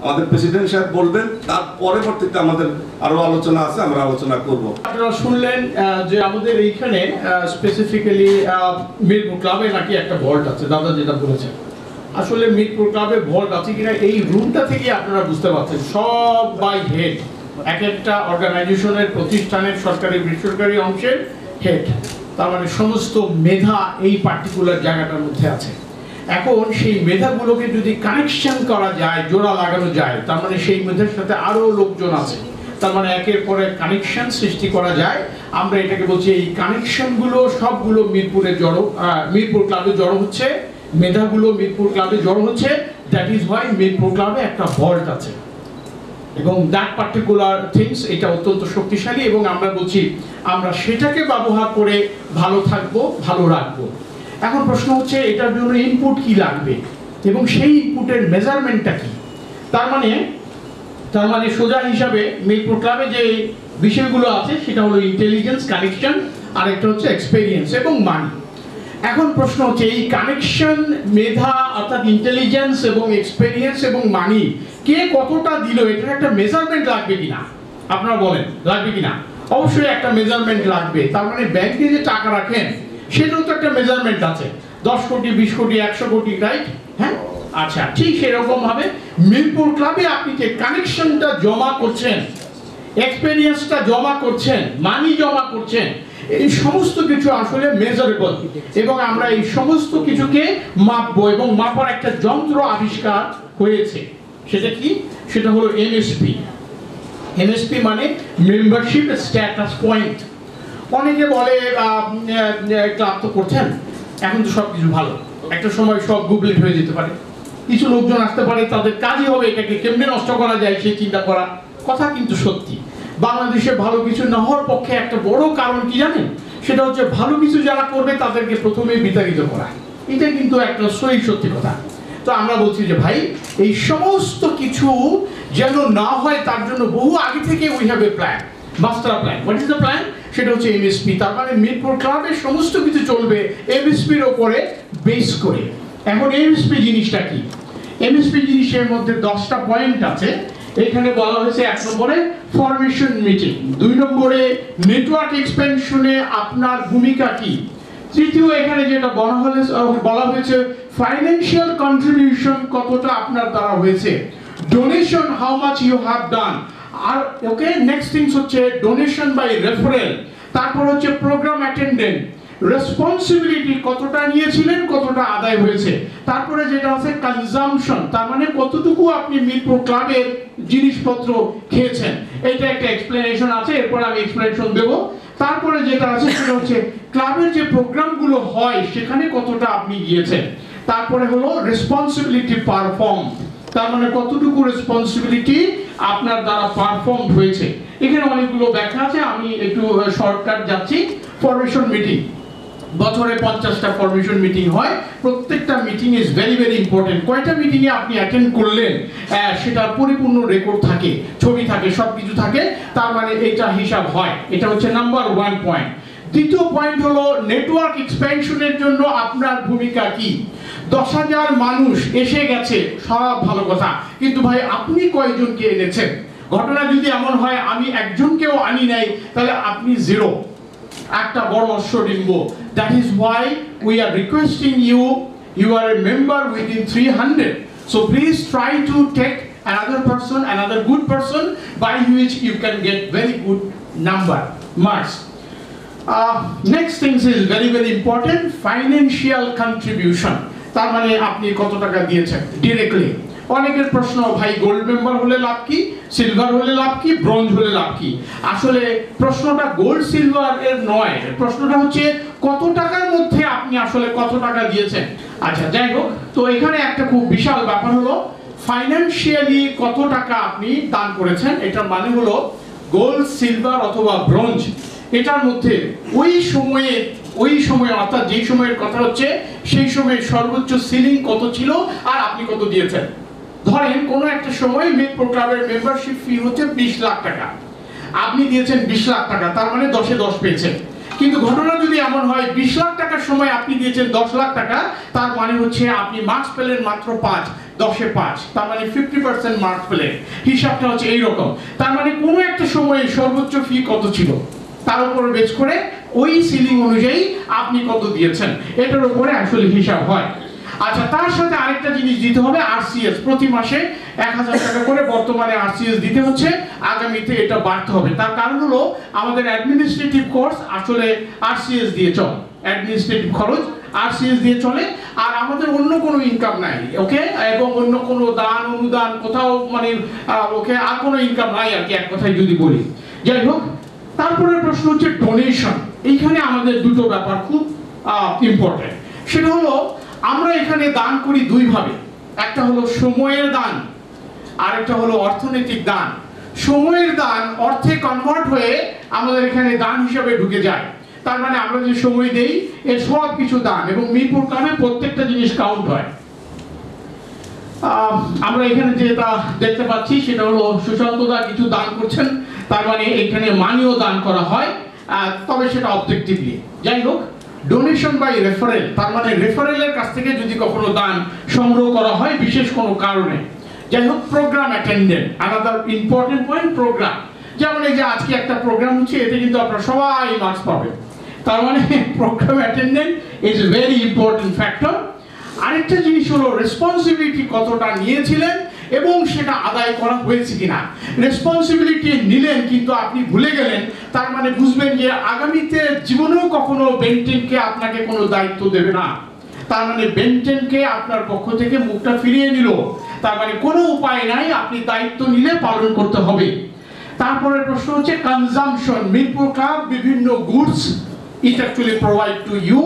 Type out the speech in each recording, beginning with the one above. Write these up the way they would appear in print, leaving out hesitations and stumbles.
আমাদের প্রেসিডেন্ট সাহেব বলবেন, তার পরবর্তীতে আমাদের আরো আলোচনা আছে, আমরা আলোচনা করব। আপনারা শুনলেন যে আমাদের এইখানে স্পেসিফিক্যালি মিরপুর ক্লাবে নাকি একটা ভল্ট আছে, দাদা যেটা বলেছেন। আসলে মিরপুর ক্লাবে ভল্ট আছে কিনা এই রুমটা থেকে আপনারা বুঝতে পারছেন, সব বাই হেড, এক একটা অর্গানাইজেশনের, প্রতিষ্ঠানের, সরকারি বেসরকারি অংশের হেড। তার মানে সমস্ত মেধা এই পার্টিকুলার জায়গাটার মধ্যে আছে। এখন সেই মেধাগুলোকে যদি কানেকশন করা যায়, জোড়া লাগানো যায়, তার মানে সেই মেধার সাথে আরো লোকজন আছে, তার মানে একের পরে কানেকশন সৃষ্টি করা যায়। আমরা এটাকে বলছি এই কানেকশনগুলো সবগুলো মিরপুরে মিরপুর ক্লাবে জড়ো হচ্ছে, মেধাগুলো মিরপুর ক্লাবে জড়ো হচ্ছে। দ্যাট ইজ হোয়াই মিরপুর ক্লাবে একটা ভল্ট আছে এবং দ্যাট পার্টিকুলার থিংস এটা অত্যন্ত শক্তিশালী, এবং আমরা বলছি আমরা সেটাকে ব্যবহার করে ভালো থাকবো, ভালো রাখবো। এখন প্রশ্ন হচ্ছে এটার জন্য ইনপুট কি লাগবে এবং সেই ইনপুটের মেজারমেন্টটা কি। তার মানে সোজা হিসাবে মিরপুর ক্লাবে যে বিষয়গুলো আছে সেটা হলো ইন্টেলিজেন্স, কানেকশন, আর একটা হচ্ছে এক্সপেরিয়েন্স এবং মানি। এখন প্রশ্ন হচ্ছে এই কানেকশন, মেধা অর্থাৎ ইন্টেলিজেন্স এবং এক্সপেরিয়েন্স এবং মানি কে কতটা দিল, এটার একটা মেজারমেন্ট লাগবে কিনা। আপনারা বলেন লাগবে কিনা? অবশ্যই একটা মেজারমেন্ট লাগবে। তার মানে ব্যাংকে যে টাকা রাখেন সেটাও তো একটা মেজারমেন্ট আছে, 10 কোটি, 20 কোটি, 100 কোটি, রাইট? হ্যাঁ, আচ্ছা, ঠিক সেরকম ভাবে মিরপুর ক্লাবে আপনি যে কানেকশনটা জমা করছেন, এক্সপেরিয়েন্সটা জমা করছেন, মানি জমা করছেন, এই সমস্ত কিছু আসলে মেজারেবল, এবং আমরা এই সমস্ত কিছুকে মাপবো, এবং মাপার একটা যন্ত্র আবিষ্কার হয়েছে। সেটা কি? সেটা হলো এমএসপি। এমএসপি মানে মেম্বারশিপ স্ট্যাটাস পয়েন্ট। অনেকে বলে ক্লাব তো করছেন, এখন তো সব কিছু ভালো, একটা সময় সব গুগলেট হয়ে যেতে পারে, কিছু লোকজন আসতে পারে, তাদের কাজই হবে এটাকে কেমনে নষ্ট করা যায় সেই চিন্তা করা। কথা কিন্তু সত্যি, বাংলাদেশে ভালো কিছু না হওয়ার পক্ষে একটা বড় কারণ কি জানেন? সেটা হচ্ছে ভালো কিছু যারা করবে তাদেরকে প্রথমে বিতাড়িত করা। এটা কিন্তু একটা সত্যি কথা। তো আমরা বলছি যে ভাই, এই সমস্ত কিছু যেন না হয় তার জন্য বহু আগে থেকে we have a plan, master plan. What is the plan? সেটা হচ্ছে এমএসপি। তার মানে মিরপুর ক্লাবের সমস্ত কিছু চলবে এমএসপির উপরে বেস করে। এখন এমএসপি জিনিসটা কি? এমএসপি জিনিসের মধ্যে 10টা পয়েন্ট আছে। এখানে বলা হয়েছে 1 নম্বরে ফরমেশন মিটিং, 2 নম্বরে নেটওয়ার্ক এক্সপেনশনে আপনার ভূমিকা কি, তৃতীয় এখানে যেটা বলা হয়েছে ফাইন্যান্সিয়াল কন্ট্রিবিউশন কতটা আপনার দ্বারা হয়েছে, donation how much you have done, আর ওকে নেক্সট থিংস হচ্ছে ডোনেশন বাই রেফারেল, তারপর হচ্ছে প্রোগ্রাম অ্যাটেন্ডেন্ট, রেসপন্সিবিলিটি কতটা নিয়েছিলেন, কতটা আদায় হয়েছে, তারপরে যেটা আছে কনজাম্পশন, তার মানে কতটুকু আপনি মিরপুর ক্লাবের জিনিসপত্র খেয়েছেন, এইটা একটা এক্সপ্লেনেশন আছে, এরপর আমি এক্সপ্লেনেশন দেব। তারপরে যেটা আছে সেটা হচ্ছে ক্লাবের যে প্রোগ্রামগুলো হয় সেখানে কতটা আপনি গিয়েছেন, তারপরে হলো রেসপন্সিবিলিটি পারফর্ম, তার মানে কতটুকু রেসপন্সিবিলিটি আপনার দ্বারা পারফর্ম হয়েছে। এখানে অনেকগুলো ব্যাখ্যা আছে, আমি একটু শর্টকাট যাচ্ছি। ফরমেশন মিটিং, বছরে 50টা ফরমেশন মিটিং হয়, প্রত্যেকটা meeting is very very important. কয়টা মিটিংয়ে আপনি অ্যাটেন্ড করলেন সেটার পরিপূর্ণ রেকর্ড থাকে, ছবি থাকে, সব কিছু থাকে, তার মানে এটা হিসাব হয়। এটা হচ্ছে নাম্বার 1 পয়েন্ট। দ্বিতীয় পয়েন্ট হলো নেটওয়ার্ক এক্সপেনশনের জন্য আপনার ভূমিকা কি। 10,000 মানুষ এসে গেছে, সব ভালো কথা, কিন্তু ভাই আপনি কয়জনকে এনেছেন? ঘটনা যদি এমন হয় আমি একজনকেও আনি নাই, তাহলে আপনি জিরো, একটা বড় অশ্বডিম্ব। That is why we are requesting you, you are a member within 300, so please try to take another person, another good person by which you can get very good number marks. Next things is very very important, financial contribution, তার মানে আপনি কত টাকা দিয়েছেন directly. অনেকের প্রশ্ন, ভাই gold member হলে লাভ কি, সিলভার হলে লাভ কি, ব্রোঞ্জ হলে লাভ কি? আসলে প্রশ্নটা গোল্ড সিলভার এর নয়, প্রশ্নটা হচ্ছে কত টাকার মধ্যে আপনি আসলে কত টাকা দিয়েছেন। আচ্ছা, যাই হোক, তো এখানে একটা খুব বিশাল ব্যাপার হলো ফাইন্যান্সিয়ালি কত টাকা আপনি দান করেছেন। এটার মানে হলো গোল্ড, সিলভার অথবা ব্রোঞ্জ, এটার মধ্যে ওই সময়ে অর্থাৎ যেই সময়ের কথা হচ্ছে সেই সময়ের সর্বোচ্চ সিলিং কত ছিল আর আপনি কত দিয়েছেন। ধরেন কোনো একটা সময় মিরপুর ক্লাবের মেম্বারশিপ ফি হচ্ছে 20 লাখ টাকা, আপনি দিয়েছেন 20 লাখ টাকা, তার মানে 10-এ 10 পেয়েছেন। কিন্তু ঘটনা যদি এমন হয় 20 লাখ টাকার সময় আপনি দিয়েছেন 10 লাখ টাকা, তার মানে হচ্ছে আপনি মার্কস পেলেন মাত্র 5, 10-এ 5, তার মানে 50% মার্ক পেলে হিসাবটা হচ্ছে এইরকম। তার মানে কোনো একটা সময়ে সর্বোচ্চ ফি কত ছিল তার উপর বেস করে ওই সিলিং অনুযায়ী আপনি কত দিয়েছেন এটার উপরে আসলে হিসাব হয়। আচ্ছা, তার সাথে আরেকটা জিনিস দিতে হবে, আরসিএস। প্রতি মাসে 1000 টাকা করে বর্তমানে আরসিএস দিতে হচ্ছে, আগামীতে এটা বাড়তে হবে। তার কারণ হলো আমাদের অ্যাডমিনিস্ট্রেটিভ কোর্স আসলে আরসিএস দিয়ে চলে, অ্যাডমিনিস্ট্রেটিভ খরচ আরসিএস দিয়ে চলে, আর আমাদের অন্য কোনো ইনকাম নাই, ওকে, এবং অন্য কোনো দান অনুদান কোথাও মানে ওকে আর কোনো ইনকাম নাই আর কি, এক কথায় যদি বলি। যাই হোক, তারপরের প্রশ্ন হচ্ছে ডোনেশন। এইখানে আমাদের দুটো ব্যাপার খুব ইম্পর্টেন্ট। সেটা হলো আমরা এখানে দান করি দুই ভাবে, একটা হলো সময়ের দান, আরেকটা হলো অর্থনৈতিক দান। সময়ের দান অর্থে কনভার্ট হয়ে আমাদের এখানে দান হিসাবে ঢুকে যায়। তার মানে আমরা যে সময় দেই এর সব কিছু দান, এবং মিরপুর ক্লাবে প্রত্যেকটা জিনিস কাউন্ট হয়। আমরা এখানে যেটা দেখতে পাচ্ছি সেটা হলো সুশান্তদা কিছু দান করছেন, তার মানে এখানে মানিও দান করা হয়, তবে সেটা অবজেক্টিভলি। যাই হোক, ডোনেশন বাই রেফারেল, তার মানে রেফারেলের কাছ থেকে যদি কখনো দান সংগ্রহ করা হয় বিশেষ কোনো কারণে। যাই হোক, program attendant, another important point, program. যেমন এই যে আজকে একটা প্রোগ্রাম হচ্ছে, এতে কিন্তু আপনারা সবাই মার্কস পাবেন, তার মানে program attendant is very important factor. আরেকটা জিনিস হলো রেসপন্সিবিলিটি কতটা নিয়েছিলেন এবং সেটা আদায় করা হয়েছে কিনা। রেসপন্সিবিলিটি নিলেন কিন্তু আপনি ভুলে গেলেন, তার মানে বুঝবেন যে আগামীতে জীবনেও কখনো বেন্টেনকে আপনাকে কোনো দায়িত্ব দেবে না। তার মানে বেন্টেনকে আপনার পক্ষ থেকে মুখটা ফিরিয়ে নিল, তার মানে কোনো উপায় নাই, আপনি দায়িত্ব নিলে পালন করতে হবে। তারপরে প্রশ্ন হচ্ছে কনজাম্পশন। মিরপুর ক্লাব বিভিন্ন goods it actually provide to you,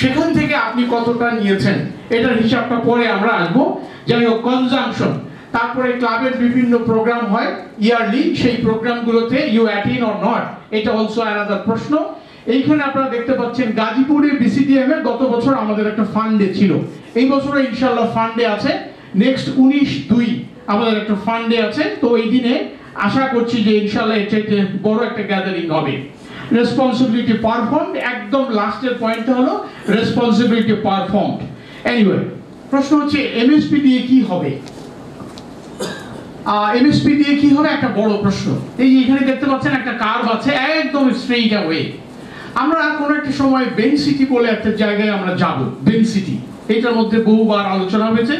সেখান থেকে আপনি কতটা নিয়েছেন এটার হিসাবটা পরে আমরা আসবো। যাই হোক, কনজাম্পশন। তারপরে ক্লাবের বিভিন্ন প্রোগ্রাম হয় ইয়ারলি, সেই প্রোগ্রামগুলোতে ইউ অ্যাটেন্ড অর নট, এটা অলসো অ্যানাদার প্রশ্ন। এইখানে আপনারা দেখতে পাচ্ছেন গাজীপুরের বিসিডিএম এ গত বছর আমাদের একটা ফান্ডে ছিল, এই বছরও ইনশাআল্লাহ ফান্ডে আছে, নেক্সট 19/2 আমাদের একটা ফান্ডে আছে। তো এই দিনে আশা করছি যে ইনশাআল্লাহ এটা বড় একটা গ্যাদারিং হবে। রেসপন্সিবিলিটি পারফর্মড, একদম লাস্টের পয়েন্টটা হলো রেসপন্সিবিলিটি পারফর্মড। এনিওয়ে, প্রশ্ন হচ্ছে এমএসপি দিয়ে কি হবে? এমএসপি দিয়ে কি হবে একটা বড় প্রশ্ন। এই যে এখানে দেখতে পাচ্ছেন একটা কার্ভ আছে একদম স্ট্রেইট অ্যাওয়ে। আমরা কোন একটা সময় বেন সিটি বলে একটা জায়গায় আমরা যাব, বেন সিটি, এটার মধ্যে বহুবার আলোচনা হয়েছে।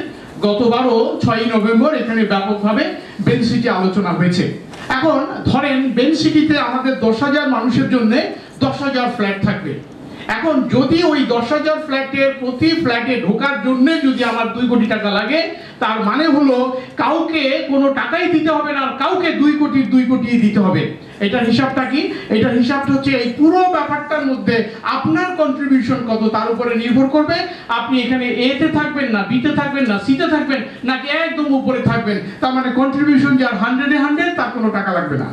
গতবারও 6ই নভেম্বর এখানে ব্যাপকভাবে বেন সিটি আলোচনা হয়েছে। এখন ধরেন বেন সিটিতে আমাদের 10,000 মানুষের জন্য 10,000 ফ্ল্যাট থাকবে। এখন যদি ওই 10,000 ফ্ল্যাটের প্রতি ফ্ল্যাটে ঢোকার জন্য যদি আমার 2 কোটি টাকা লাগে, তার মানে হলো কাউকে কোনো টাকাই দিতে হবে না, কাউকে 2 কোটি দিতে হবে। এটার হিসাবটা কি? এটার হিসাবটা হচ্ছে এই পুরো ব্যাপারটার মধ্যে আপনার কন্ট্রিবিউশন কত তার উপরে নির্ভর করবে। আপনি এখানে এ তে থাকবেন না, বি তে থাকবেন না, সি তে থাকবেন নাকি একদম উপরে থাকবেন। তার মানে কন্ট্রিবিউশন যার 100-এ 100 তার কোনো টাকা লাগবে না,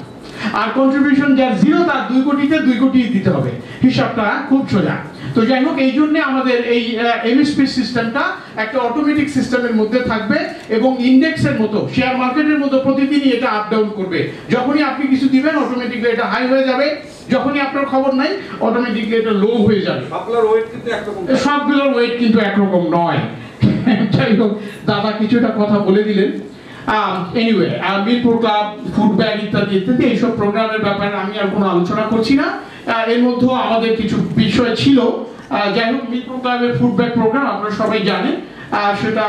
আর কন্ট্রিবিউশন যার 0 তার 2 কোটিতে 2 কোটি দিতে হবে। হিসাবটা খুব সোজা। তো যাই হোক, এই জন্য আমাদের এই এমএসপি সিস্টেমটা একটা অটোমেটিক সিস্টেমের মধ্যে থাকবে এবং ইন্ডেক্সের মতো, শেয়ার মার্কেটের মতো প্রতিদিনই এটা আপ ডাউন করবে। যখনই আপনি কিছু দিবেন অটোমেটিকলি এটা হাই হয়ে যাবে, যখনই আপনার খবর নাই অটোমেটিকলি এটা লো হয়ে যাবে। আপনার ওয়েট কিন্তু একরকম, সবগুলোর ওয়েট কিন্তু একরকম নয়। যাই হোক, দাদা কিছুটা কথা বলে দিলেন। Anyway, Mirpur club, food bag ইত্যাদি ইত্যাদি এইসব প্রোগ্রামের ব্যাপারে আমি আর কোনো আলোচনা করছি না। এর মধ্যেও আমাদের কিছু বিষয় ছিল। যাই হোক, মিরপুর ক্লাবের ফুড ব্যাগ প্রোগ্রাম আপনারা সবাই জানেন, সেটা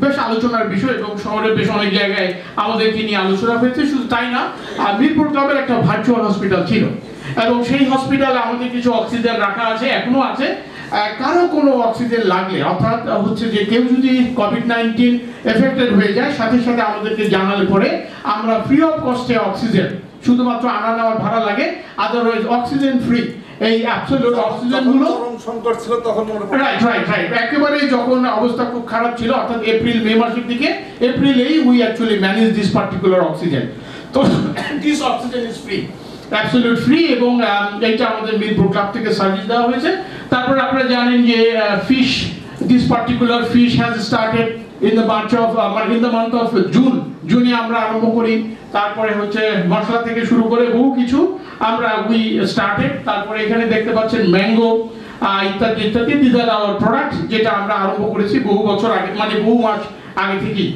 বেশ আলোচনার বিষয় এবং শহরে বেশ অনেক জায়গায় আমাদেরকে নিয়ে আলোচনা হয়েছে। শুধু তাই না, মিরপুর ক্লাবের একটা ভার্চুয়াল হসপিটাল ছিল এবং সেই হসপিটালে আমাদের কিছু অক্সিজেন রাখা আছে, এখনো আছে। কারো কোনো অক্সিজেন লাগলে, অর্থাৎ হচ্ছে যে কেউ যদি কোভিড-19 এফেক্টেড হয়ে যায়, সাথে সাথে আমাদেরকে জানালে পরে আমরা ফ্রি অফ কস্টে অক্সিজেন, শুধুমাত্র আনা নেওয়ার ভাড়া লাগে, আদারওয়াইজ অক্সিজেন ফ্রি। এই অ্যাবসলিউট অক্সিজেনগুলো সংকট ছিল তখন, রাইট একেবারে যখন অবস্থা খুব খারাপ ছিল, অর্থাৎ এপ্রিল-মে মাসের দিকে, এপ্রিলেই we actually manage this particular oxygen. তো this oxygen is free, absolute free, এবং এইটা আমাদের মিরপুর ক্লাব থেকে সার্ভিস দেওয়া হয়েছে। তারপরে আপনারা জানেন যে fish, this particular fish has started in the month of জুনে আমরা আরম্ভ করি। তারপরে হচ্ছে মশলা থেকে শুরু করে বহু কিছু আমরা উই স্টার্টেড। তারপরে এখানে দেখতে পাচ্ছেন ম্যাঙ্গো ইত্যাদি ইত্যাদি, দিস আর আওয়ার প্রোডাক্ট, যেটা আমরা আরম্ভ করেছি বহু বছর আগে, মানে বহু মাস আগে থেকেই।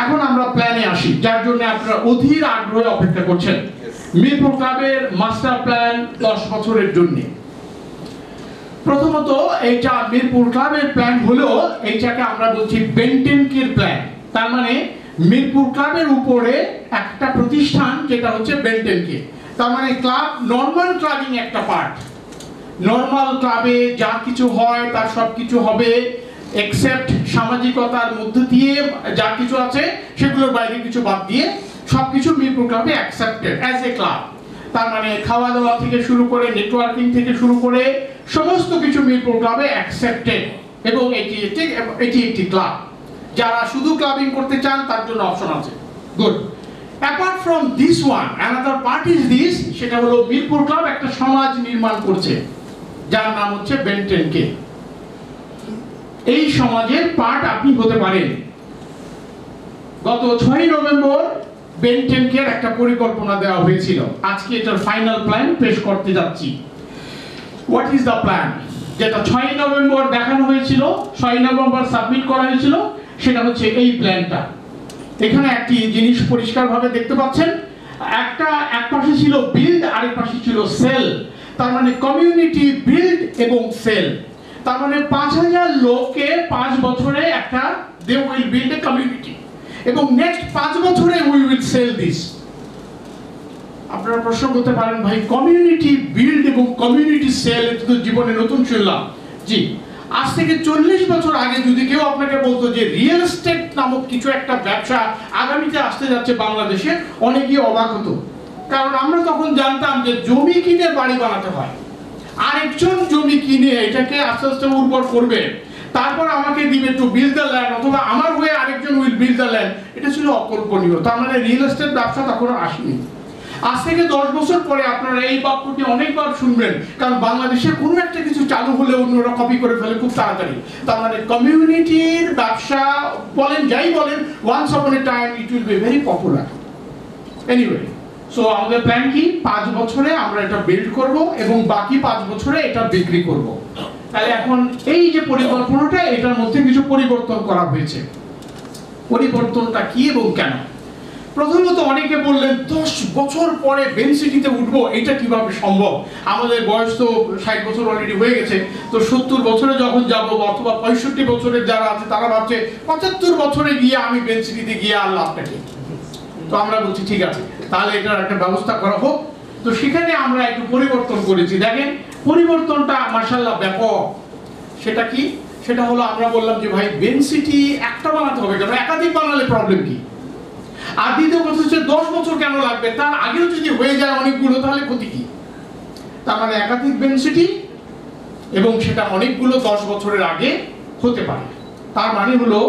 এখন আমরা প্ল্যানে আসি, যার জন্য আপনারা অধীর আগ্রহে অপেক্ষা করছেন। মিরপুর ক্লাবের মাস্টার প্ল্যান 10 বছরের জন্য। প্রথমত এইটা মিরপুর ক্লাবের প্ল্যান হলো, এইটাকে আমরা বলছি বেন্টেনকের প্ল্যান। তার মানে মিরপুর ক্লাবের উপরে একটা প্রতিষ্ঠান যেটা হচ্ছে বেন্টেনকে। তার মানে ক্লাব নরমাল ক্লাবিং একটা পার্ট। নরমাল ক্লাবে যা কিছু হয় তার সব কিছু হবে, এক্সেপ্ট সামাজিকতার মধ্য দিয়ে যা কিছু আছে সেগুলোর বাইরে কিছু বাদ দিয়ে সবকিছু মিরপুর ক্লাবে অ্যাকসেপ্টেড অ্যাজ এ ক্লাব। তার মানে খাওয়া দাওয়া থেকে শুরু করে নেটওয়ার্কিং থেকে শুরু করে সমস্ত কিছু মিরপুর ক্লাবে অ্যাকসেপ্টেড, এবং এটি একটি ক্লাব। যারা শুধু ক্লাবিং করতে চান তার জন্য অপশন আছে। Good. Apart from this one, another part is this, সেটা হলো মিরপুর ক্লাব একটা সমাজ নির্মাণ করছে যার নাম হচ্ছে বেন্টেনকে। এই সমাজের পার্ট আপনি হতে পারেন। গত 6 নভেম্বর বেন্টেনকে একটা পরিকল্পনা দেওয়া হয়েছিল। আজকে এটার ফাইনাল প্ল্যান পেশ করতে যাচ্ছি। What is the plan? যেটা 6 নভেম্বর দেখানো হয়েছিল, 6 নভেম্বর সাবমিট করা হয়েছিল, সেটা হচ্ছে এই প্ল্যানটা। এখানে একটি জিনিস পরিষ্কারভাবে দেখতে পাচ্ছেন, এক পাশে ছিল বিল্ড, আরেক পাশে ছিল সেল। তার মানে কমিউনিটি বিল্ড এবং সেল। তার মানে 5000 লোককে 5 বছরে একটা they will build a community, এবং নেক্সট 5 বছরে উই উইল সেল দিস। আপনারা প্রশ্ন করতে পারেন, ভাই কমিউনিটি বিল্ড এবং কমিউনিটি সেল, এটা তো জীবনে নতুন শুনলাম। জি, আজ থেকে 40 বছর আগে যদি কেউ আপনাকে বলতো যে রিয়েল এস্টেট নামক কিছু একটা ব্যবসা আগামীতে আসতে যাচ্ছে বাংলাদেশে, অনেকেই অবাক হতো। কারণ আমরা তখন জানতাম যে জমি কিনে বাড়ি বানাতে হয়, আরেকজন জমি কিনে এটাকে আস্তে আস্তে উর্বর করবে, তারপর আমাকে দিবে টু বিল্ড দ্য ল্যান্ড, অথবা আমার হয়ে আরেকজন উইল বিল্ড দ্য ল্যান্ড। এটা ছিল অকল্পনীয়। তার মানে রিয়েল এস্টেট ব্যবসা তখন আসেনি। আজ থেকে 10 বছর পরে আপনারা এই বাক্যটি অনেকবার শুনবেন, কারণ বাংলাদেশে কোনো একটা কিছু চালু হলে অন্যরা কপি করে ফেলে খুব তাড়াতাড়ি। তার মানে কমিউনিটির ব্যবসা বলেন, যাই বলেন, once upon a time it will be very popular. Anyway, so আমাদের প্ল্যান কি? 5 বছরে আমরা এটা বিল্ড করব এবং বাকি 5 বছরে এটা বিক্রি করব। তাহলে এখন এই যে পরিকল্পনাটা, এটার মধ্যে কিছু পরিবর্তন করা হয়েছে। পরিবর্তনটা কি এবং কেন? প্রথমত অনেকে বললেন 10 বছর পরে বেন সিটিতে উঠবো, এটা কিভাবে সম্ভব? আমাদের বয়স তো 60 বছর অলরেডি হয়ে গেছে, তো 70 বছরে যখন যাবো, অথবা 65 বছরের যারা আছে তারা ভাবছে 75 বছরে গিয়ে আমি বেন সিটিতে গিয়ে আর লাভটা কি? তো আমরা বলছি ঠিক আছে, তাহলে এটার একটা ব্যবস্থা করা হোক। তো সেখানে আমরা একটু পরিবর্তন করেছি। দেখেন পরিবর্তনটা মাশাআল্লাহ ব্যাপক। সেটা কি? সেটা হলো আমরা বললাম যে ভাই বেন সিটি একটা বানাতে হবে কেন, একাধিক বানালে প্রবলেম কি? আর দ্বিতীয় কথা হচ্ছে 10 বছর কেন লাগবে? তার আগেও যদি হয়ে যায় অনেকগুলো, তাহলে ক্ষতি কি? তার মানে একাধিক বেন সিটি, এবং সেটা অনেকগুলো 10 বছরের আগে হতে পারে। তার মানে হলো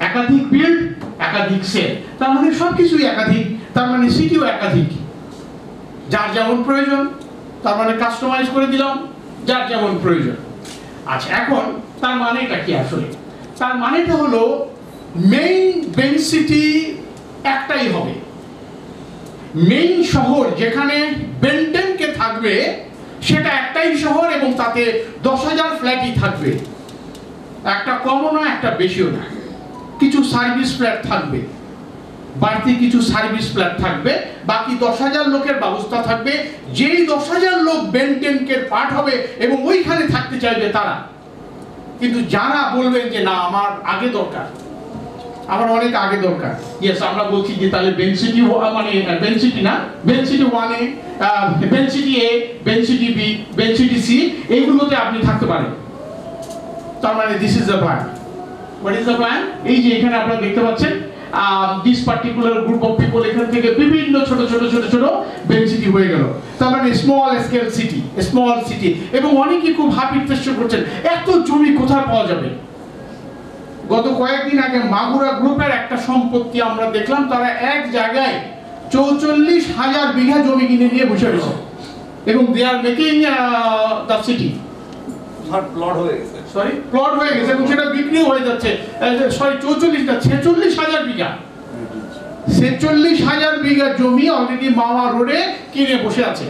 একাধিক বিল্ড, একাধিক সেল। তার মানে সবকিছুই একাধিক, তার মানে সিটিও একাধিক। যার যেমন প্রয়োজন, তার মানে কাস্টমাইজ করে দিলাম যার যেমন প্রয়োজন। আচ্ছা, এখন তার মানেটা কি আসলে? তার মানেটা হলো মেইন বেন সিটি একটাই হবে। মেইন শহর যেখানে বেন্টেনকে থাকবে সেটা একটাই শহর, এবং তাতে 10,000 ফ্ল্যাটই থাকবে। একটা কমও না, একটা বেশিও না। কিছু সার্ভিস ফ্ল্যাট থাকবে, বাড়তি কিছু সার্ভিস ফ্ল্যাট থাকবে, বাকি 10,000 লোকের ব্যবস্থা থাকবে। যেই 10,000 লোক বেন্টেনকে পার্ট হবে এবং ওইখানে থাকতে চাইবে তারা। কিন্তু যারা বলবেন যে না আমার আগে দরকার, আমার অনেক আগে দরকার, ইয়েস, আমরা বলছি যে তাহলে বেন সিটি, মানে বেন সিটি না, Ben city 1A, Ben city A, Ben city B, Ben city C, এইগুলোতে আপনি থাকতে পারেন। তার মানে this is the plan. What is the plan? এই যে এখানে আপনারা দেখতে পাচ্ছেন this particular group of people, এখান থেকে বিভিন্ন ছোট ছোট ছোট ছোট বেন সিটি হয়ে গেল। তার মানে small scale city, small city. এবং অনেকেই খুব হাফ ইন্টারেস্ট করছেন এত জমি কোথায় পাওয়া যাবে। গত কয়েকদিন আগে মাগুরা গ্রুপের একটা সম্পত্তি আমরা দেখলাম, তারা এক জায়গায় 44,000 বিঘা জমি কিনে নিয়ে বসে রয়েছে, এবং they are making the city. Plot হয়ে গেছে, সরি প্লট হয়ে গেছে, এবং সেটা বিক্রিও হয়ে যাচ্ছে। সরি 44 না, 46,000 বিঘা। 46,000 বিঘা জমি অলরেডি মাওয়া রোডে কিনে বসে আছে।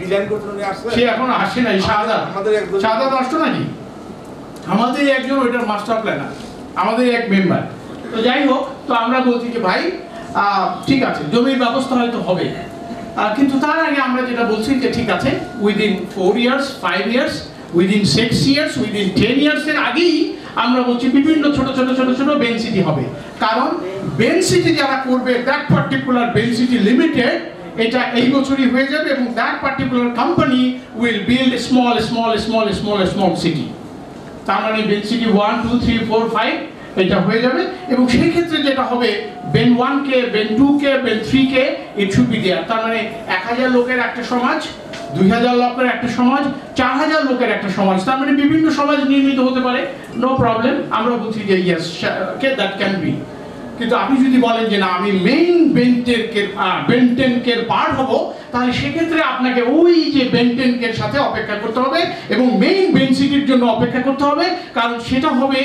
ডিজাইন করতে আসছে, সে এখন আসে নাই। শাহাদাত আসতো নাকি? আমাদের একজন ওইটার মাস্টার প্ল্যানার, আমাদের এক মেম্বার। তো যাই হোক, তো আমরা বলছি যে ভাই ঠিক আছে, জমির ব্যবস্থা হয়তো হবে, কিন্তু তার আগে আমরা যেটা বলছি যে ঠিক আছে, within 4 years, 5 years, within 6 years, within 10 years এর আগেই আমরা বলছি বিভিন্ন ছোট ছোট ছোট ছোট বেনসিটি হবে। কারণ বেনসিটি যারা করবে, দ্যাট পার্টিকুলার বেনসিটি লিমিটেড, এটা এই বছরই হয়ে যাবে এবং that particular company will build small small small small small city. তার মানে বেনসিটি 1, 2, 3, 4, 5 এটা হয়ে যাবে এবং সেই ক্ষেত্রে যেটা হবে, বেন 1 কে, বেন 2 কে, বেন 3 কে ইট শুড বি দেয়ার। তার মানে 1000 লোকের একটা সমাজ, 2000 লোকের একটা সমাজ, 4000 লোকের একটা সমাজ, তার মানে বিভিন্ন সমাজ নির্মিত হতে পারে, নো প্রবলেম। আমরা বলছি যে yes, K that can be. কিন্তু আপনি যদি বলেন যে না আমি মেইন বেনটেনকের পার্ট হব, তাহলে সেক্ষেত্রে আপনাকে ওই যে বেনটেনকের সাথে অপেক্ষা করতে হবে এবং মেইন বেনসিটির জন্য অপেক্ষা করতে হবে, কারণ সেটা হবে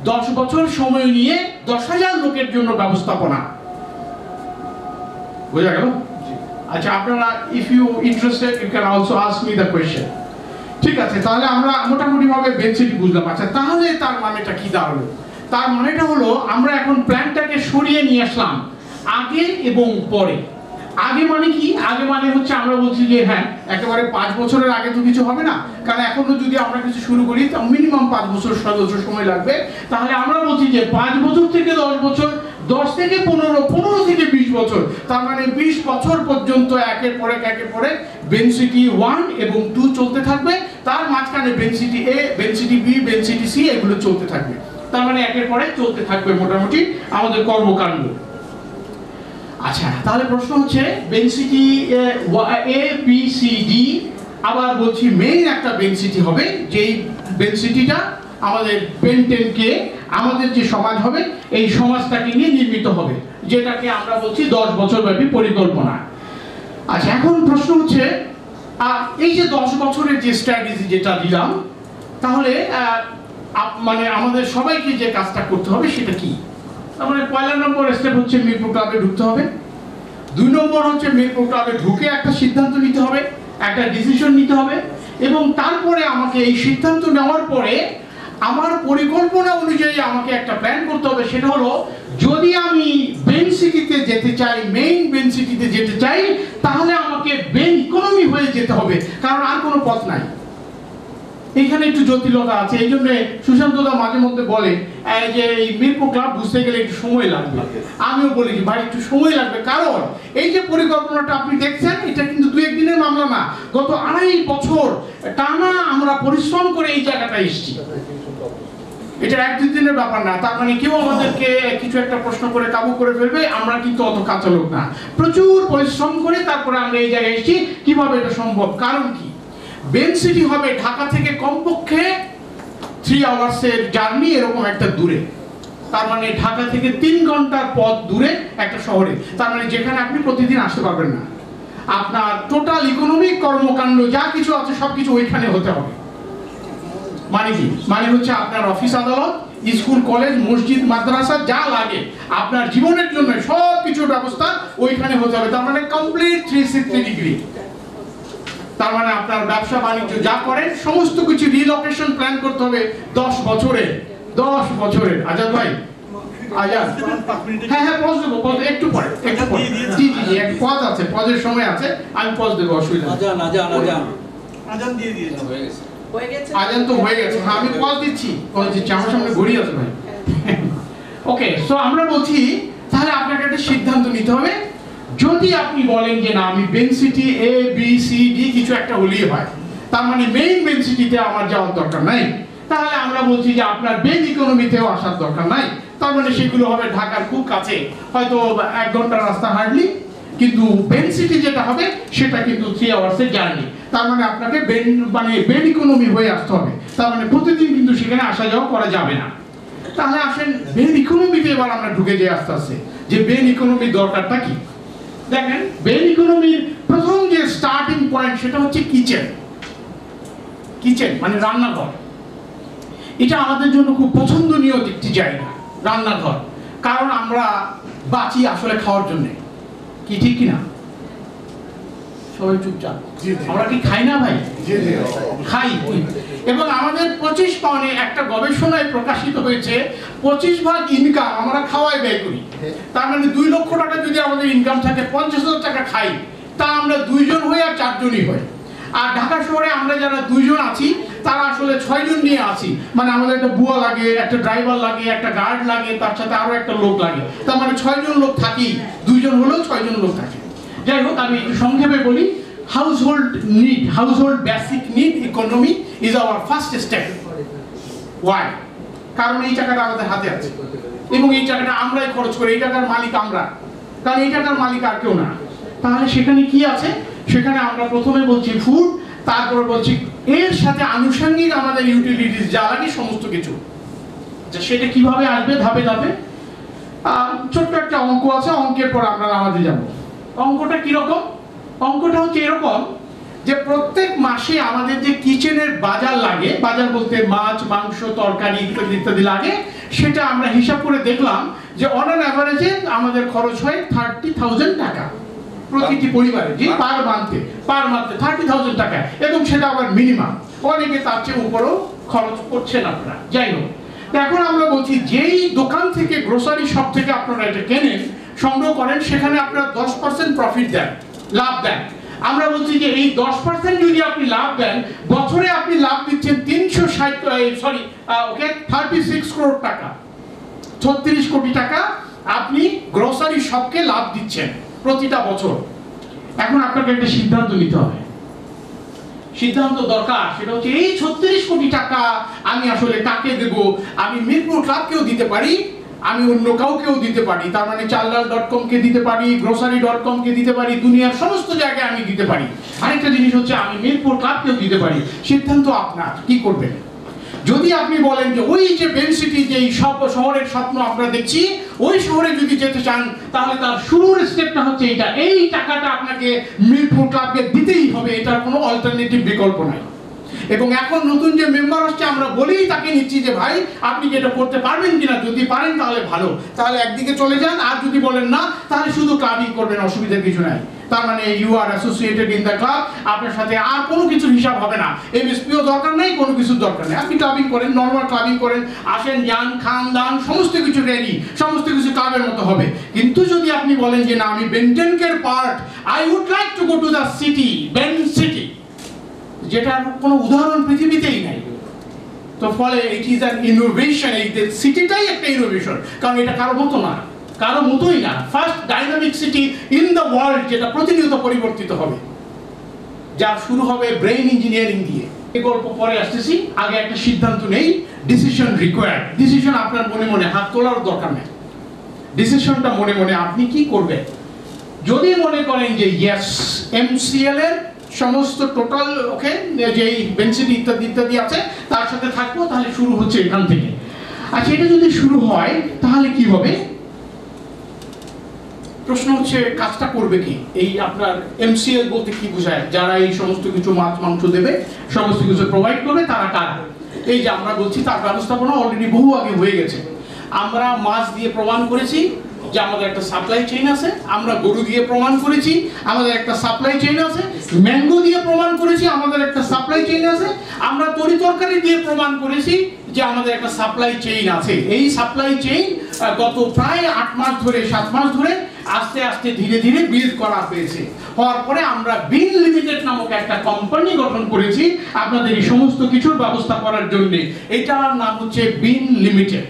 10 বছর সময় নিয়ে 10,000 লোকের জন্য ব্যবস্থাপনা। বোঝা গেল? আচ্ছা, আপনারা if you interested you can also ask me the question. ঠিক আছে, তাহলে আমরা মোটামুটি ভাবে বেনসিটি বুঝলাম। আচ্ছা, তাহলে তার মানেটা কি দাঁড়ালো? তার মানেটা হলো আমরা এখন প্ল্যানটাকে সরিয়ে নিয়ে আসলাম আগে এবং পরে। আগে মানে কি? আগে মানে হচ্ছে আমরা বলছি যে হ্যাঁ, একেবারে 5 বছরের আগে তো কিছু হবে না, কারণ এখনো যদি আমরা কিছু শুরু করি তা মিনিমাম 5 বছর 7 বছর সময় লাগবে। তাহলে আমরা বলছি যে 5 বছর থেকে 10 বছর, 10 থেকে 15, 15 থেকে 20 বছর, তার মানে 20 বছর পর্যন্ত একের পরে বেনসিটি 1 এবং 2 চলতে থাকবে, তার মাঝখানে বেনসিটি A, বেনসিটি B, বেনসিটি C এগুলো চলতে থাকবে। তার মানে একের পরে চলতে থাকবে মোটামুটি আমাদের কর্মকাণ্ড। আচ্ছা, তাহলে প্রশ্ন হচ্ছে বেনসিটি A, B, C, D, আবার বলছি মেইন একটা বেনসিটি হবে, যেই বেনসিটিটা আমাদের বেনটেনকে, আমাদের যে সমাজ হবে এই সমাজটাকে নিয়ে নির্মিত হবে, যেটাকে আমরা বলছি 10 বছর ব্যাপী পরিকল্পনা। আচ্ছা, এখন প্রশ্ন হচ্ছে এই যে 10 বছরের যে স্ট্র্যাটেজি যেটা দিলাম, তাহলে মানে আমাদের সবাইকে যে কাজটা করতে হবে সেটা কি? তার মানে পয়লা নম্বর স্টেপ হচ্ছে মিরপুর ক্লাবে ঢুকতে হবে। 2 নম্বর হচ্ছে মিরপুর ক্লাবে ঢুকে একটা সিদ্ধান্ত নিতে হবে, একটা ডিসিশন নিতে হবে এবং তারপরে আমাকে এই সিদ্ধান্ত নেওয়ার পরে আমার পরিকল্পনা অনুযায়ী আমাকে একটা প্ল্যান করতে হবে। সেটা হলো, যদি আমি বেন সিটিতে যেতে চাই, মেইন বেন সিটিতে যেতে চাই, তাহলে আমাকে বেন ইকোনমি হয়ে যেতে হবে, কারণ আর কোনো পথ নাই। এখানে একটু জটিলতা আছে, এই জন্য সুশান্ত দা মাঝে মধ্যে বলে যে এই মিরপুর ক্লাব বুঝতে গেলে একটু সময় লাগবে। আমিও বলি যে ভাই একটু সময় লাগবে, কারণ এই যে পরিকল্পনাটা আপনি দেখছেন এটা কিন্তু 2-1 দিনের মামলা না, গত 2.5 বছর টানা আমরা পরিশ্রম করে এই জায়গাটা এসেছি। এটা 1-2 দিনের ব্যাপার না। তার মানে কেউ আমাদেরকে কিছু একটা প্রশ্ন করে কাবু করে ফেলবে, আমরা কিন্তু অত কাঁচা লোক না। প্রচুর পরিশ্রম করে তারপরে আমরা এই জায়গায় এসেছি। কিভাবে এটা সম্ভব? কারণ কি, বেনসিটি হবে ঢাকা থেকে কমপক্ষে 3 আওয়ার্সের জার্নি, এরকম একটা দূরে। তার মানে ঢাকা থেকে 3 ঘন্টার পথ দূরে একটা শহরে। তার মানে যেখানে আপনি প্রতিদিন আসতে পারবেন না। আপনার টোটাল ইকোনমিক কর্মকাণ্ড যা কিছু আছে সবকিছু ওইখানে হতে হবে। মানে কি? মানে হচ্ছে আপনার অফিস আদালত, স্কুল কলেজ মসজিদ মাদ্রাসা যা লাগে আপনার জীবনের জন্য সব কিছুর ব্যবস্থা ওইখানে হতে হবে। তার মানে কমপ্লিট 360 ডিগ্রি। তার মানে আপনার ব্যবসা বাণিজ্য যা করেন সমস্ত কিছু রিলোকেশন প্ল্যান করতে হবে 10 বছরের। 10 বছরের। আজাদ ভাই, আজাদ, হ্যাঁ পজ দেবো, পজ একটু পরে, একটু পরে। জি জি জি, এক পজ আছে, পজের সময় আছে, আমি পজ দেবো, অসুবিধা নেই। আজান দিয়ে দিয়েছে, হয়ে গেছে, আজান তো হয়ে গেছে, হ্যাঁ আমি পজ দিচ্ছি, আমার সামনে ঘড়ি আছে ভাই। ওকে, সো আমরা বলছি তাহলে আপনাকে একটা সিদ্ধান্ত নিতে হবে। যদি আপনি বলেন যে না আমি বেনসিটি A, B, C, D কিছু একটা হলেই হয়, তার মানে মেইন বেনসিটিতে আমার যাওয়ার দরকার নাই, তাহলে আমরা বলছি যে আপনার বেন ইকোনমিতেও আসার দরকার নাই। তার মানে সেগুলো হবে ঢাকার খুব কাছে, হয়তো 1 ঘন্টার রাস্তা হাঁটলি, কিন্তু বেনসিটি যেটা হবে সেটা কিন্তু 3 আওয়ার্সের জার্নি। তার মানে আপনাকে বেন ইকোনমি হয়ে আসতে হবে। তার মানে প্রতিদিন কিন্তু সেখানে আসা যাওয়া করা যাবে না। তাহলে আসেন বেন ইকোনমিতে এবার আমরা ঢুকে যাই আস্তে আস্তে, যে বেন ইকোনমির দরকারটা কি। দেখেন, বেন ইকোনমির প্রথম যে স্টার্টিং পয়েন্ট সেটা হচ্ছে কিচেন। কিচেন মানে রান্নাঘর। এটা আমাদের জন্য খুব পছন্দনীয় একটি জায়গা, রান্নাঘর। কারণ আমরা বাঁচি আসলে খাওয়ার জন্য, কি ঠিক কিনা? সবাই চুপচাপ। আমরা কি খাই না ভাই? খাই। এবং আমাদের 25 পাউন্ডে একটা গবেষণায় প্রকাশিত হয়েছে 25% ইনকাম আমরা খাওয়ায় ব্যয় করি। তার মানে 2 লক্ষ টাকা যদি আমাদের ইনকাম থাকে, 50,000 টাকা খাই, তা আমরা 2 জন হই আর 4 জনই হই। আর ঢাকা শহরে আমরা যারা 2 জন আছি তারা আসলে 6 জন নিয়ে আছি। মানে আমাদের একটা বুয়া লাগে, একটা ড্রাইভার লাগে, একটা গার্ড লাগে, তার সাথে আরো একটা লোক লাগে। তার মানে 6 জন লোক থাকি, 2 জন হলেও 6 জন লোক থাকে। যাই হোক, আমি একটু সংক্ষেপে বলি, household basic need economy is our first step. Why? কারণ এই টাকাটা আমাদের হাতে আছে এবং এই টাকাটা আমরাই খরচ করি, এই টাকার মালিক আমরা, কারণ এই টাকার মালিক আর কেউ না। তাহলে সেখানে কি আছে? সেখানে আমরা প্রথমে বলছি ফুড, তারপর বলছি এর সাথে আনুষঙ্গিক আমাদের ইউটিলিটিস যা লাগে সমস্ত কিছু। সেটা কিভাবে আসবে? ধাপে ধাপে। ছোট্ট একটা অঙ্ক আছে, অঙ্কের পর আমরা আমাদের যাব। অঙ্কটা কিরকম? অঙ্কটা হচ্ছে এরকম যে প্রত্যেক মাসে আমাদের যে কিচেনের বাজার লাগে, বাজার বলতে মাছ, মাংস, তরকারি ইত্যাদি ইত্যাদি লাগে, সেটা আমরা হিসাব করে দেখলাম যে অন অ্যান অ্যাভারেজে আমাদের খরচ হয় 30,000 টাকা প্রতিটি পরিবারে, যে পার মান্থে 30,000 টাকা, এবং সেটা আবার মিনিমাম। অনেকে তার চেয়ে উপরেও খরচ করছেন আপনারা। যাই হোক, এখন আমরা বলছি যেই দোকান থেকে, গ্রোসারি শপ থেকে আপনারা এটা কেনেন, সংগ্রহ করেন, সেখানে আপনারা 10% প্রফিট দেন, লাভ দেন। আমরা বলছি যে এই 10% যদি আপনি লাভ দেন, বছরে আপনি লাভ দিচ্ছেন 36 করোড় টাকা, 36 কোটি টাকা আপনি গ্রোসারি শপকে লাভ দিচ্ছেন প্রতিটা বছর। এখন আপনাকে একটা সিদ্ধান্ত নিতে হবে, সিদ্ধান্ত দরকার। সেটা হচ্ছে এই 36 কোটি টাকা আমি আসলে কাকে দেব? আমি মিরপুর ক্লাবকেও দিতে পারি, আমি অন্য কাউকেও দিতে পারি, তার মানে চালডাল.com কে দিতে পারি, grocery.com কে দিতে পারি, দুনিয়ার সমস্ত জায়গায় আমি দিতে পারি। আরেকটা জিনিস হচ্ছে আমি মিরপুর ক্লাবকেও দিতে পারি। সিদ্ধান্ত আপনার, কি করবেন? যদি আপনি বলেন যে ওই যে বেন সিটি, যে সব শহরের স্বপ্ন আমরা দেখছি, ওই শহরে যদি যেতে চান, তাহলে তার শুরুর স্টেপটা হচ্ছে এটা, এই টাকাটা আপনাকে মিরপুর ক্লাবকে দিতেই হবে, এটার কোনো অল্টারনেটিভ বিকল্প নাই। এবং এখন নতুন যে মেম্বার আসছে, আমরা বলেই তাকে নিচ্ছি যে ভাই আপনি কি এটা করতে পারবেন কিনা, যদি পারেন তাহলে ভালো, তাহলে একদিকে চলে যান, আর যদি বলেন না তাহলে শুধু ক্লাবিং করবেন, অসুবিধার কিছু নাই। তার মানে you are associated in the club, আপনার সাথে আর কোনো কিছু হিসাব হবে না, এমএসপিও দরকার নেই, কোনো কিছুর দরকার নেই। আপনি ক্লাবিং করেন, নর্মাল ক্লাবিং করেন, আসেন, যান, খান, দান, সমস্ত কিছু রেডি, সমস্ত কিছু ক্লাবের মতো হবে। কিন্তু যদি আপনি বলেন যে না, আমি বেন্টেনকের part, I would like to go to the city, Ben city, যেটার কোনো উদাহরণ পৃথিবীতেই নাই, তো ফলে ইট ইজ অ্যান ইনোভেশন। এই সিটিটাই একটা ইনোভেশন, কারণ এটা কারো মতো না, কারো মতোই না, first dynamic city in the world, যেটা প্রতিনিয়ত পরিবর্তিত হবে, যা শুরু হবে ব্রেইন ইঞ্জিনিয়ারিং দিয়ে। এই গল্প পরে আসতেছি, আগে একটা সিদ্ধান্ত নেই, ডিসিশন রিকোয়ার্ড। ডিসিশন আপনার মনে মনে, হাত তোলার দরকার নেই, ডিসিশনটা মনে মনে আপনি কি করবেন। যদি মনে করেন যে ইয়েস, এমসিএল এর সমস্ত টোটাল ওকে, যেই বেনসিটি ইত্যাদি ইত্যাদি আছে তার সাথে থাকবো, তাহলে শুরু হচ্ছে এখান থেকে। আচ্ছা, এটা যদি শুরু হয় তাহলে কি হবে? প্রশ্ন হচ্ছে কাজটা করবে কি? এই আপনার এমসিএল বলতে কি বোঝায়? যারা এই সমস্ত কিছু মাছ মাংস দেবে, সমস্ত কিছু প্রোভাইড করবে, তারা কারা? এই যে আমরা বলছি, তার ব্যবস্থাপনা অলরেডি বহু আগে হয়ে গেছে। আমরা মাছ দিয়ে প্রমাণ করেছি যে আমাদের একটা সাপ্লাই চেইন আছে, আমরা গরু দিয়ে প্রমাণ করেছি আমাদের একটা সাপ্লাই চেইন আছে, ম্যাঙ্গো দিয়ে প্রমাণ করেছি আমাদের একটা সাপ্লাই চেইন আছে, আমরা তরি তরকারি দিয়ে প্রমাণ করেছি যে আমাদের একটা সাপ্লাই চেইন আছে। এই সাপ্লাই চেইন গত প্রায় 8 মাস ধরে, 7 মাস ধরে আস্তে আস্তে ধীরে ধীরে বিল্ড করা হয়েছে। হওয়ার পরে আমরা বিন লিমিটেড নামক একটা কোম্পানি গঠন করেছি আপনাদের এই সমস্ত কিছুর ব্যবস্থা করার জন্য। এটার নাম হচ্ছে বিন লিমিটেড,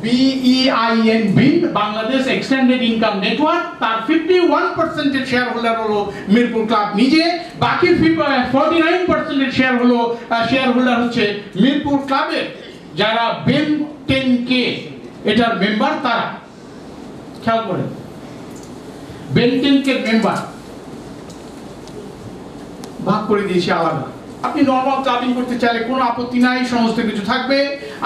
BEIN, বিন, বাংলাদেশ এক্সটেন্ডেড ইনকাম নেটওয়ার্ক। তার 51% এর শেয়ার হোল্ডার হলো মিরপুর ক্লাব নিজে, বাকি 49% এর শেয়ার হোল্ডার হচ্ছে মিরপুর ক্লাবের যারা বেন 10K এটার মেম্বার, তারা। খেয়াল করেন, বেন 10K মেম্বার ভাগ করে দিয়েছি আলাদা। আপনি নরমাল ক্লাবিং করতে চাইলে কোনো আপত্তি নাই, সমস্ত কিছু থাকবে।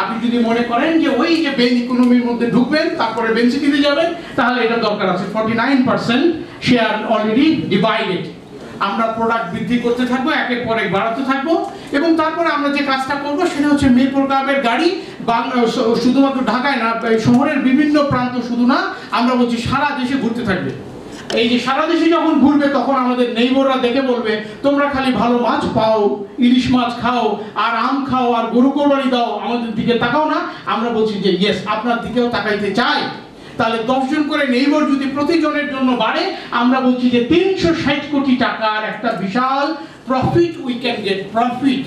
আপনি যদি মনে করেন যে ওই যে বেন ইকোনমির মধ্যে ঢুকবেন, তারপরে বেন সিটিতে যাবেন, তাহলে এটা দরকার আছে। 49% শেয়ার অলরেডি ডিভাইডেড। আমরা প্রোডাক্ট বৃদ্ধি করতে থাকবো, একের পর এক বাড়াতে থাকবো, এবং তারপরে আমরা যে কাজটা করবো সেটা হচ্ছে মিরপুর ক্লাবের গাড়ি শুধুমাত্র ঢাকায় না, শহরের বিভিন্ন প্রান্ত শুধু না, আমরা বলছি সারা দেশে ঘুরতে থাকবে। এই যে সারা দেশে যখন ঘুরবে তখন আমাদের নেইবররা দেখে বলবে তোমরা খালি ভালো মাছ পাও, ইলিশ মাছ খাও আর আম খাও আর গরু কোরবানি দাও, আমাদের দিকে তাকাও না। আমরা বলছি যে ইয়েস, আপনার দিকেও তাকাইতে চাই। তাহলে 10 জন করে নেইবর যদি প্রতিজনের জন্য বাড়ে, আমরা বলছি যে 360 কোটি টাকার একটা বিশাল profit we can get. Profit,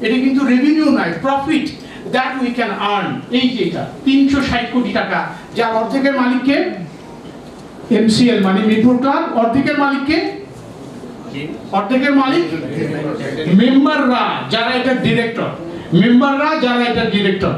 এটা কিন্তু রেভিনিউ নয়, profit that we can earn. এই যে এটা 360 কোটি টাকা, যার অর্ধেকের মালিককে এমসিএল মানে মিরপুর ক্লাব, অর্ধেকের মালিককে অর্ধেকের মালিক মেম্বাররা যারা এটা ডিরেক্টর, মেম্বাররা যারা এটা ডিরেক্টর।